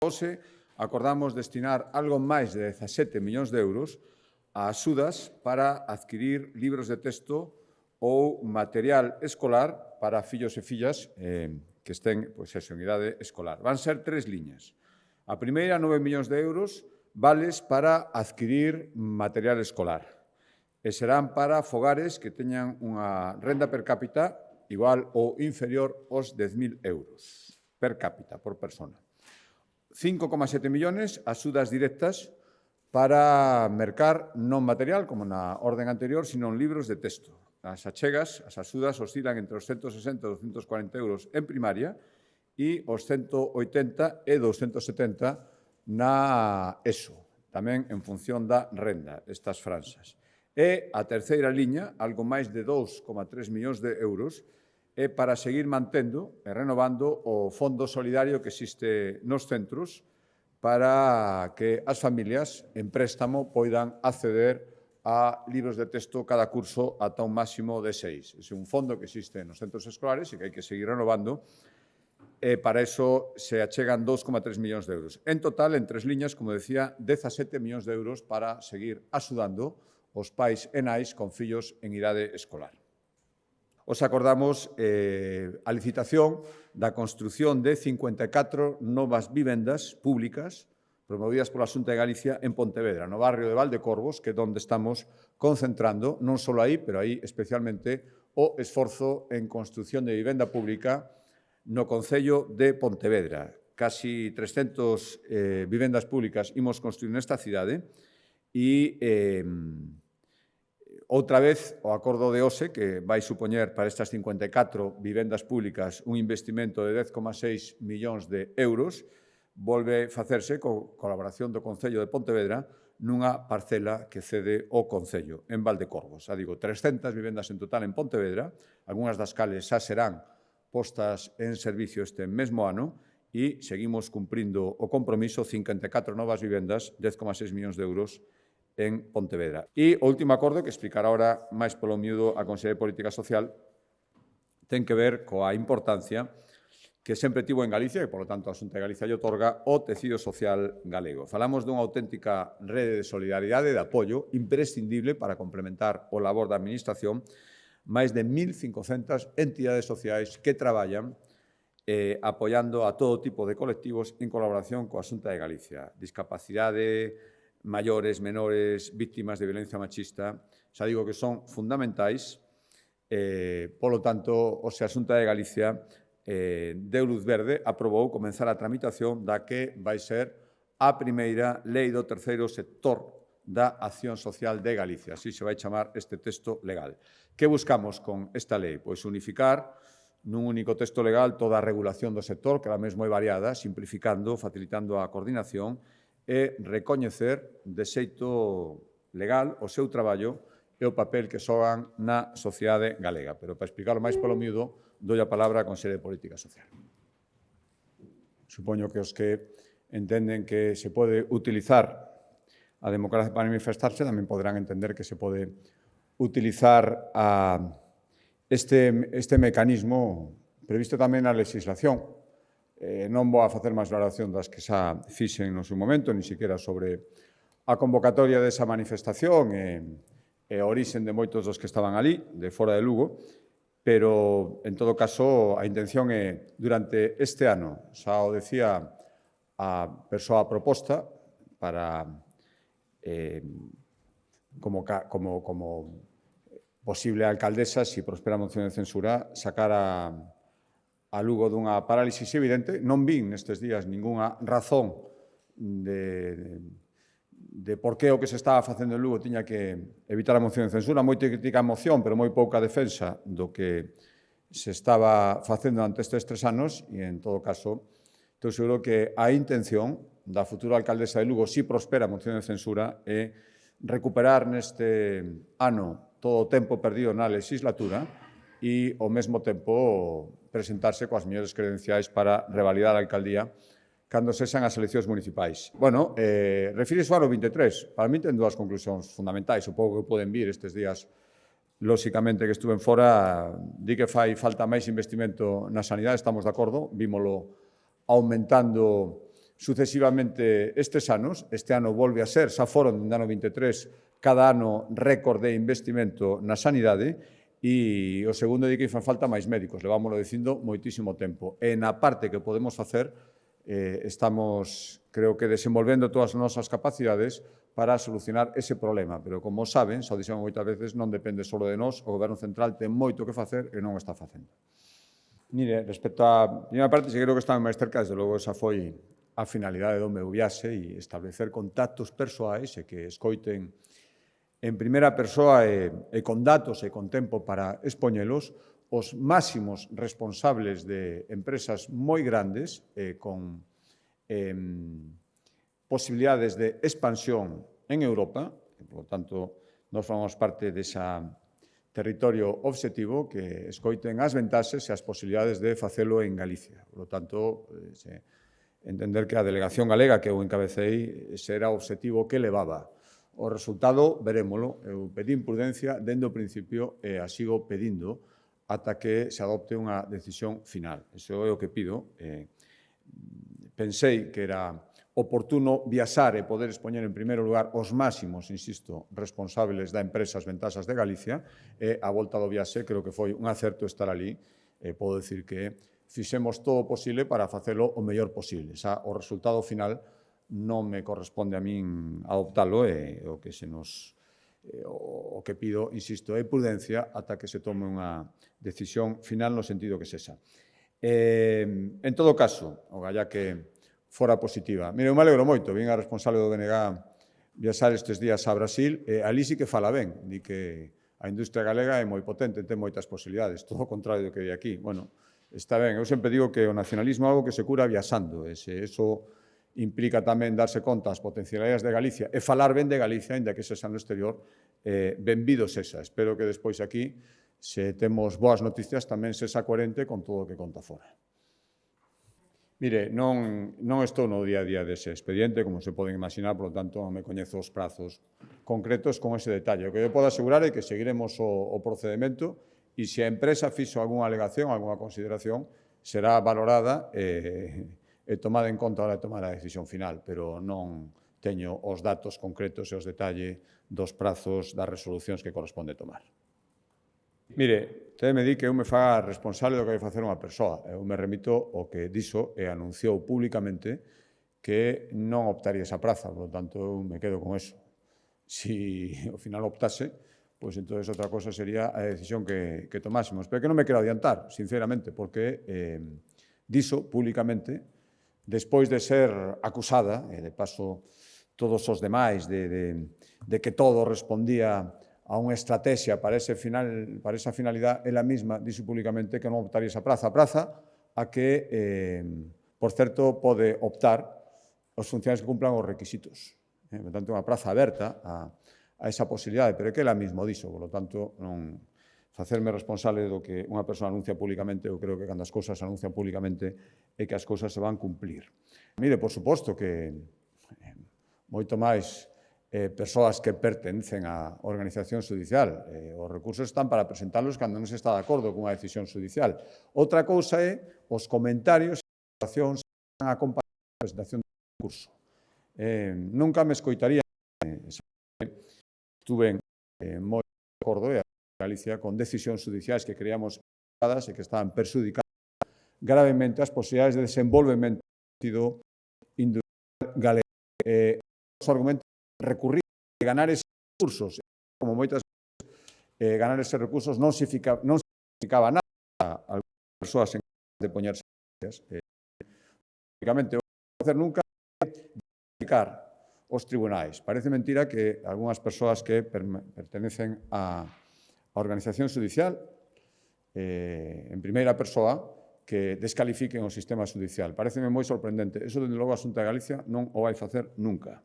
Hoxe acordamos destinar algo máis de 17 millóns de euros a axudas para adquirir libros de texto ou material escolar para fillos e fillas que estén en idade escolar. Van ser 3 liñas. A primeira, 9 millóns de euros, vales para adquirir material escolar. E serán para fogares que teñan unha renda per cápita igual ou inferior aos 10.000 euros per cápita, por persona. 5,7 millóns axudas directas para mercar non material, como na orden anterior, sino en libros de texto. As achegas, as axudas, oscilan entre os 160 e 240 euros en primaria e os 180 e 270 na ESO, tamén en función da renda, estas franxas. E a terceira liña, algo máis de 2,3 millóns de euros, é para seguir mantendo e renovando o fondo solidario que existe nos centros para que as familias en préstamo poidan acceder a libros de texto cada curso ata un máximo de 6. É un fondo que existe nos centros escolares e que hai que seguir renovando e para iso se achegan 2,3 millóns de euros. En total, en 3 liñas, como decía, 17 millóns de euros para seguir axudando os pais e nais con fillos en idade escolar. Os acordamos a licitación da construción de 54 novas vivendas públicas promovidas pola Xunta de Galicia en Pontevedra, no barrio de Valdecorvos, que é onde estamos concentrando, non só aí, pero aí especialmente, o esforzo en construción de vivenda pública no Concello de Pontevedra. Casi 300 vivendas públicas imos construir nesta cidade e outra vez, o acordo de hoxe, que vai supoñer para estas 54 vivendas públicas un investimento de 10,6 millóns de euros, volve facerse con colaboración do Concello de Pontevedra nunha parcela que cede o Concello, en Valdecorvos. Xa digo, 300 vivendas en total en Pontevedra, algunhas das cales xa serán postas en servicio este mesmo ano e seguimos cumprindo o compromiso, 54 novas vivendas, 10,6 millóns de euros en Pontevedra. E o último acordo, que explicará ahora máis polo miúdo a Consellería de Política Social, ten que ver coa importancia que sempre tivo en Galicia, e, polo tanto, a Xunta de Galicia lle otorga o tecido social galego. Falamos dunha auténtica rede de solidaridade, de apoio, imprescindible para complementar o labor da Administración, máis de 1.500 entidades sociais que traballan apoiando a todo tipo de colectivos en colaboración coa Xunta de Galicia. Discapacidade, maiores, menores, víctimas de violencia machista, xa digo que son fundamentais, polo tanto, a Xunta de Galicia deu luz verde, aprobou comenzar a tramitación da que vai ser a primeira lei do terceiro sector da acción social de Galicia. Así se vai chamar este texto legal. Que buscamos con esta lei? Pois unificar nun único texto legal toda a regulación do sector, que ahora mesmo é variada, simplificando, facilitando a coordinación e recoñecer de xeito legal o seu traballo e o papel que xogan na sociedade galega. Pero para explicarlo máis polo miúdo, dou a palabra á Conselleira de Política Social. Supoño que os que entenden que se pode utilizar a democracia para manifestarse tamén poderán entender que se pode utilizar este mecanismo previsto tamén na legislación. Non vou a facer máis valoración das que xa fixen no seu momento, ni siquiera sobre a convocatoria desa manifestación e a orixen de moitos dos que estaban ali, de fora de Lugo, pero, en todo caso, a intención é, durante este ano, xa o decía a persoa proposta para, como posible alcaldesa, se prospera a moción de censura, sacar a Lugo dunha parálisis evidente. Non vin nestes días ningunha razón de por que o que se estaba facendo en Lugo tiña que evitar a moción de censura. Moita crítica a moción, pero moi pouca defensa do que se estaba facendo ante estes 3 anos e, en todo caso, estou seguro que a intención da futura alcaldesa de Lugo, si prospera a moción de censura, é recuperar neste ano todo o tempo perdido na legislatura e, ao mesmo tempo, presentarse coas mellores credenciais para revalidar a alcaldía cando sexan as eleccións municipais. Bueno, refírese ao ano 23. Para mí ten dúas conclusións fundamentais. O pouco que poden vir estes días, lóxicamente, que estuven fora, di que fai falta máis investimento na sanidade, estamos de acordo, vímolo aumentando sucesivamente estes anos. Este ano volve a ser, xa foron no ano 23, cada ano récord de investimento na sanidade, e o segundo é que fan falta máis médicos, levámoslo dicindo moitísimo tempo. E na parte que podemos facer, estamos, creo que, desenvolvendo todas as nosas capacidades para solucionar ese problema. Pero, como saben, xa dixemos moitas veces, non depende só de nós, o Goberno Central ten moito que facer e non o está facendo. Mire, respecto á primeira parte, creo que estamos máis cerca, desde logo, esa foi a finalidade do meu viaxe, e establecer contactos persoais e que escoiten en primeira persoa e con datos e con tempo para expoñelos os máximos responsables de empresas moi grandes con posibilidades de expansión en Europa. Por lo tanto, nós formamos parte dese territorio obxectivo, que escoiten as ventaxes e as posibilidades de facelo en Galicia. Por lo tanto, entender que a delegación galega que eu encabecei, ese era o obxectivo que levaba. O resultado, verémolo. Eu pedín prudencia dende o principio e a sigo pedindo ata que se adopte unha decisión final. Iso é o que pido. Pensei que era oportuno viaxar e poder expoñer en primeiro lugar os máximos, insisto, responsables da empresa As Ventaxas de Galicia, e a volta do viaxe creo que foi un acerto estar ali. Podo dicir que fixemos todo o posible para facelo o mellor posible. Xa o resultado final non me corresponde a min adoptalo, e o que o que pido, insisto, é prudencia ata que se tome unha decisión final no sentido que sexa. En todo caso, o galla que fora positiva. Mire, eu me alegro moito, vin a responsable do BNG viaxar estes días a Brasil, e ali sí que fala ben, di que a industria galega é moi potente, ten moitas posibilidades, todo o contrario do que di aquí. Bueno, está ben, eu sempre digo que o nacionalismo é algo que se cura viaxando, e se eso implica tamén darse conta das potencialidades de Galicia e falar ben de Galicia, ainda que sexa no exterior, benvido sexa. Espero que despois aquí, se temos boas noticias, tamén sexa coherente con todo o que conta fora. Mire, non estou no día a día dese expediente, como se poden imaginar, por lo tanto, non me coñezo os prazos concretos con ese detalle. O que eu podo asegurar é que seguiremos o procedimento, e se a empresa fixo algunha alegación, algunha consideración, será valorada e tomada en conta a hora de tomar a decisión final, pero non teño os datos concretos e os detalles dos prazos das resolucións que corresponde tomar. Mire, me di que eu me faga responsable do que vai facer unha persoa. Eu me remito ao que dixo e anunciou públicamente que non optaría esa praza, por lo tanto, eu me quedo con eso. Si ao final optase, pois entón outra cosa sería a decisión que tomásemos. Pero que non me quero adiantar, sinceramente, porque dixo públicamente, despois de ser acusada, e de paso todos os demais, de que todo respondía a unha estrategia para esa finalidade, ela mesma dixo públicamente que non optaría esa praza. A praza a que, por certo, pode optar os funcionarios que cumplan os requisitos. Por tanto, unha praza aberta a esa posibilidade, pero é que ela mesmo dixo, por lo tanto, non facerme responsable do que unha persoa anuncia públicamente. Eu creo que cando as cousas se anuncian públicamente é que as cousas se van cumplir. Mire, por suposto que moito máis persoas que pertencen á organización judicial. Os recursos están para presentarlos cando non se está de acordo cunha decisión judicial. Outra cousa é os comentarios e as situacións que van a acompañar a presentación do recurso. Nunca me escoitaría, estuve moi de acordo, Galicia con decisións judiciais que creíamos equivocadas e que estaban perxudicando gravemente as posibilidades de desenvolvemento do tecido industrial galego. Os argumentos de recurrir e ganar eses recursos, como moitas veces ganar eses recursos non significaba nada a algunas persoas en de poñerse prácticamente, o que non facer nunca é verificar os tribunais. Parece mentira que algunhas persoas que pertenecen a organización judicial, en primeira persoa, que descalifiquen o sistema judicial. Pareceme moi sorprendente. Eso, dende logo, a Xunta de Galicia non o vai facer nunca.